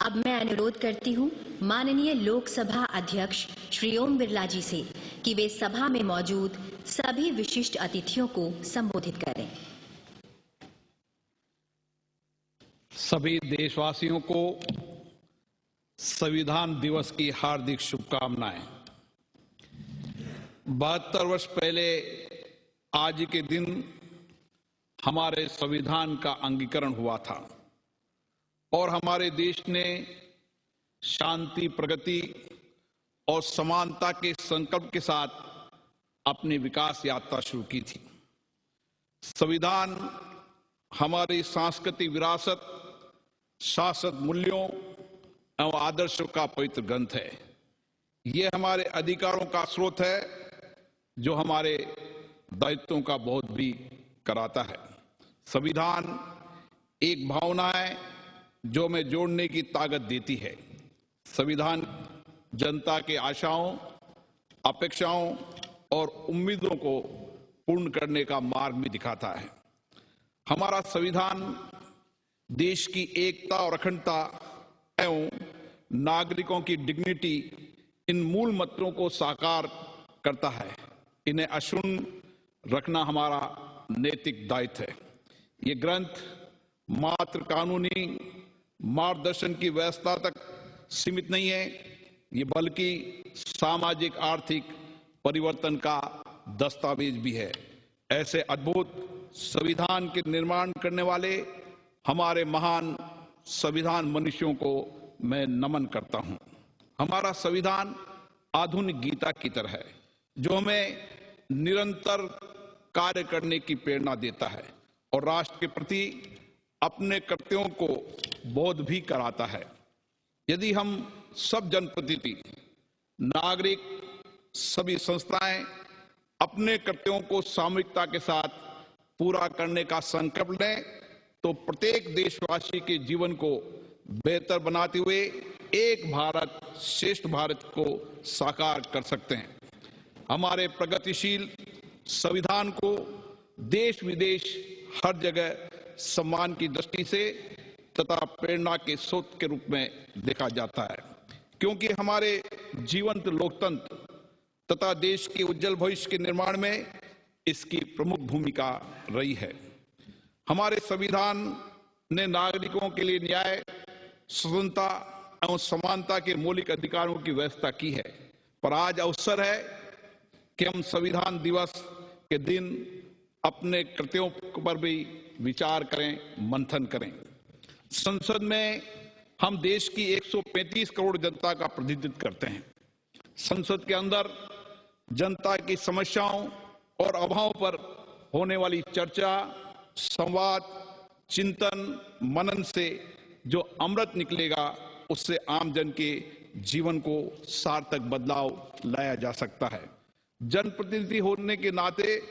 अब मैं अनुरोध करती हूँ माननीय लोकसभा अध्यक्ष श्री ओम बिरला जी से कि वे सभा में मौजूद सभी विशिष्ट अतिथियों को संबोधित करें। सभी देशवासियों को संविधान दिवस की हार्दिक शुभकामनाएं। 72 वर्ष पहले आज के दिन हमारे संविधान का अंगीकरण हुआ था और हमारे देश ने शांति, प्रगति और समानता के संकल्प के साथ अपनी विकास यात्रा शुरू की थी। संविधान हमारी सांस्कृतिक विरासत, शासक मूल्यों एवं आदर्शों का पवित्र ग्रंथ है। ये हमारे अधिकारों का स्रोत है जो हमारे दायित्वों का बोध भी कराता है। संविधान एक भावना है जो हमें जोड़ने की ताकत देती है। संविधान जनता के आशाओं, अपेक्षाओं और उम्मीदों को पूर्ण करने का मार्ग भी दिखाता है। हमारा संविधान देश की एकता और अखंडता एवं नागरिकों की डिग्निटी, इन मूल मंत्रों को साकार करता है। इन्हें अक्षुण्ण रखना हमारा नैतिक दायित्व है। ये ग्रंथ मात्र कानूनी मार्गदर्शन की व्यवस्था तक सीमित नहीं है, ये बल्कि सामाजिक आर्थिक परिवर्तन का दस्तावेज भी है। ऐसे अद्भुत संविधान के निर्माण करने वाले हमारे महान संविधान मनुष्यों को मैं नमन करता हूं। हमारा संविधान आधुनिक गीता की तरह है जो हमें निरंतर कार्य करने की प्रेरणा देता है और राष्ट्र के प्रति अपने कर्तव्यों को बोध भी कराता है। यदि हम सब जनप्रतिनिधि, नागरिक, सभी संस्थाएं अपने कर्तव्यों को सामूहिकता के साथ पूरा करने का संकल्प लें तो प्रत्येक देशवासी के जीवन को बेहतर बनाते हुए एक भारत श्रेष्ठ भारत को साकार कर सकते हैं। हमारे प्रगतिशील संविधान को देश विदेश हर जगह सम्मान की दृष्टि से तथा प्रेरणा के स्रोत के रूप में देखा जाता है, क्योंकि हमारे जीवंत लोकतंत्र तथा देश के उज्जवल भविष्य के निर्माण में इसकी प्रमुख भूमिका रही है। हमारे संविधान ने नागरिकों के लिए न्याय, स्वतंत्रता एवं समानता के मौलिक अधिकारों की व्यवस्था की है। पर आज अवसर है कि हम संविधान दिवस के दिन अपने कर्तव्यों पर भी विचार करें, मंथन करें। संसद में हम देश की 135 करोड़ जनता का प्रतिनिधित्व करते हैं। संसद के अंदर जनता की समस्याओं और अभावों पर होने वाली चर्चा, संवाद, चिंतन, मनन से जो अमृत निकलेगा उससे आम जन के जीवन को सार्थक बदलाव लाया जा सकता है। जनप्रतिनिधि होने के नाते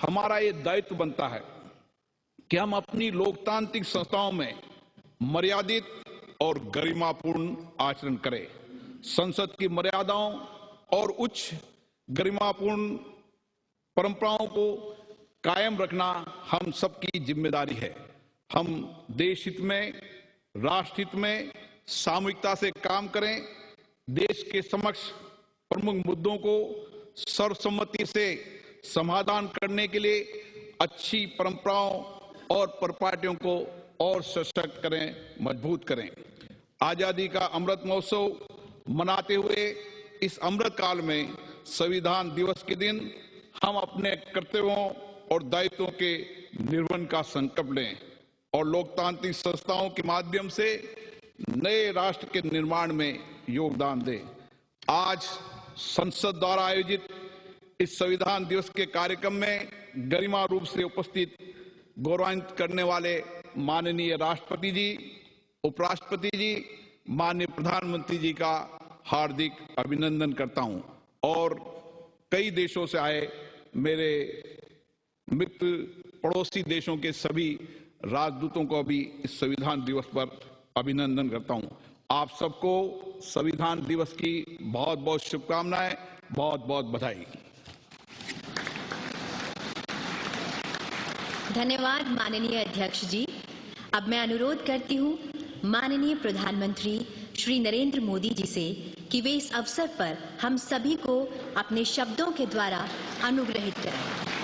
हमारा ये दायित्व बनता है कि हम अपनी लोकतांत्रिक संस्थाओं में मर्यादित और गरिमापूर्ण आचरण करें। संसद की मर्यादाओं और उच्च गरिमापूर्ण परंपराओं को कायम रखना हम सबकी जिम्मेदारी है। हम देश हित में, राष्ट्र हित में सामूहिकता से काम करें। देश के समक्ष प्रमुख मुद्दों को सर्वसम्मति से समाधान करने के लिए अच्छी परंपराओं और परिपाटियों को और सशक्त करें, मजबूत करें। आजादी का अमृत महोत्सव मनाते हुए इस अमृत काल में संविधान दिवस के दिन हम अपने कर्तव्यों और दायित्वों के निर्वहन का संकल्प लें और लोकतांत्रिक संस्थाओं के माध्यम से नए राष्ट्र के निर्माण में योगदान दें। आज संसद द्वारा आयोजित इस संविधान दिवस के कार्यक्रम में गरिमा रूप से उपस्थित गौरवान्वित करने वाले माननीय राष्ट्रपति जी, उपराष्ट्रपति जी, माननीय प्रधानमंत्री जी का हार्दिक अभिनंदन करता हूं और कई देशों से आए मेरे मित्र, पड़ोसी देशों के सभी राजदूतों को भी इस संविधान दिवस पर अभिनंदन करता हूं। आप सबको संविधान दिवस की बहुत बहुत शुभकामनाएं, बहुत बहुत बधाई। धन्यवाद माननीय अध्यक्ष जी। अब मैं अनुरोध करती हूं माननीय प्रधानमंत्री श्री नरेंद्र मोदी जी से कि वे इस अवसर पर हम सभी को अपने शब्दों के द्वारा अनुग्रहित करें।